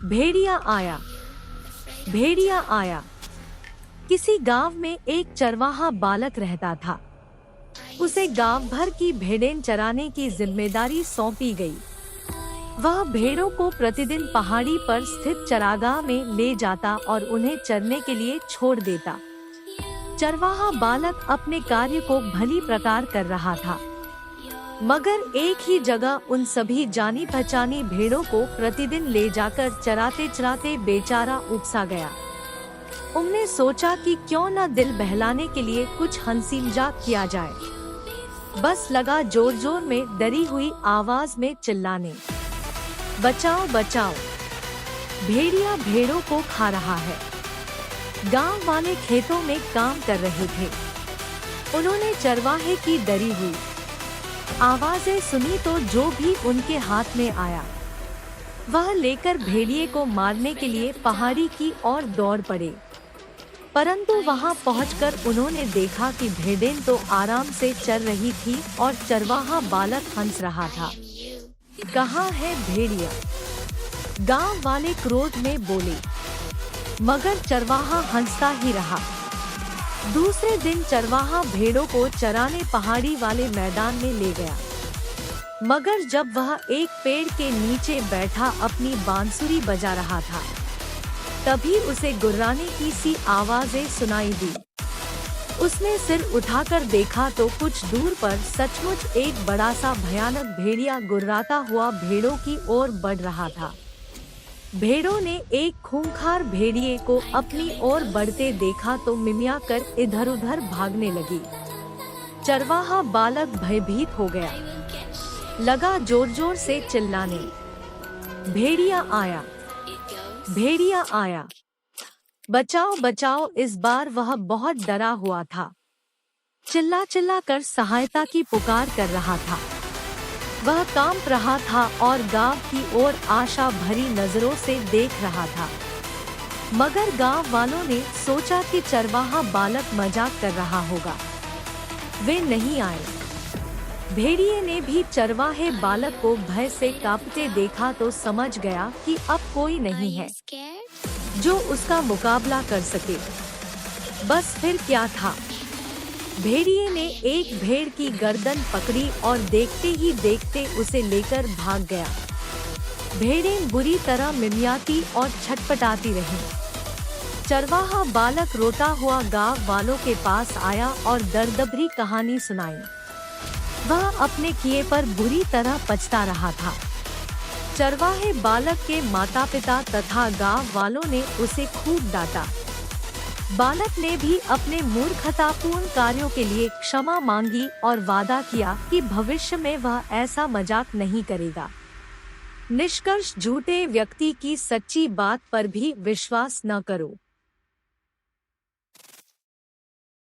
भेड़िया आया, भेड़िया आया। किसी गांव में एक चरवाहा बालक रहता था। उसे गांव भर की भेड़ें चराने की जिम्मेदारी सौंपी गई। वह भेड़ों को प्रतिदिन पहाड़ी पर स्थित चरागाह में ले जाता और उन्हें चरने के लिए छोड़ देता। चरवाहा बालक अपने कार्य को भली प्रकार कर रहा था, मगर एक ही जगह उन सभी जानी पहचानी भेड़ों को प्रतिदिन ले जाकर चराते चराते बेचारा उपसा गया। उन्होंने सोचा कि क्यों न दिल बहलाने के लिए कुछ हंसी मजाक किया जाए। बस लगा जोर जोर में डरी हुई आवाज में चिल्लाने, बचाओ बचाओ, भेड़िया भेड़ों को खा रहा है। गांव वाले खेतों में काम कर रहे थे। उन्होंने चरवाहे की डरी हुई आवाजें सुनी तो जो भी उनके हाथ में आया वह लेकर भेड़िए को मारने के लिए पहाड़ी की ओर दौड़ पड़े। परंतु वहां पहुंचकर उन्होंने देखा कि भेड़ें तो आराम से चर रही थी और चरवाहा बालक हंस रहा था। कहाँ है भेड़िया? गांव वाले क्रोध में बोले, मगर चरवाहा हंसता ही रहा। दूसरे दिन चरवाहा भेड़ों को चराने पहाड़ी वाले मैदान में ले गया, मगर जब वह एक पेड़ के नीचे बैठा अपनी बांसुरी बजा रहा था, तभी उसे गुर्राने की सी आवाजें सुनाई दी। उसने सिर उठाकर देखा तो कुछ दूर पर सचमुच एक बड़ा सा भयानक भेड़िया गुर्राता हुआ भेड़ों की ओर बढ़ रहा था। भेड़ों ने एक खूंखार भेड़िए को अपनी ओर बढ़ते देखा तो मिमिया कर इधर उधर भागने लगी। चरवाहा बालक भयभीत हो गया, लगा जोर जोर से चिल्लाने, भेड़िया आया, भेड़िया आया, बचाओ बचाओ। इस बार वह बहुत डरा हुआ था, चिल्ला चिल्ला कर सहायता की पुकार कर रहा था। वह कांप रहा था और गांव की ओर आशा भरी नजरों से देख रहा था, मगर गांव वालों ने सोचा कि चरवाहा बालक मजाक कर रहा होगा, वे नहीं आए। भेड़िए ने भी चरवाहे बालक को भय से कांपते देखा तो समझ गया कि अब कोई नहीं है जो उसका मुकाबला कर सके। बस फिर क्या था, भेड़िए ने एक भेड़ की गर्दन पकड़ी और देखते ही देखते उसे लेकर भाग गया। भेड़ें बुरी तरह मिमियाती और छटपटाती रहीं। चरवाहा बालक रोता हुआ गांव वालों के पास आया और दर्दभरी कहानी सुनाई। वह अपने किए पर बुरी तरह पछता रहा था। चरवाहे बालक के माता पिता तथा गांव वालों ने उसे खूब डांटा। बालक ने भी अपने मूर्खतापूर्ण कार्यों के लिए क्षमा मांगी और वादा किया कि भविष्य में वह ऐसा मजाक नहीं करेगा। निष्कर्ष, झूठे व्यक्ति की सच्ची बात पर भी विश्वास न करो।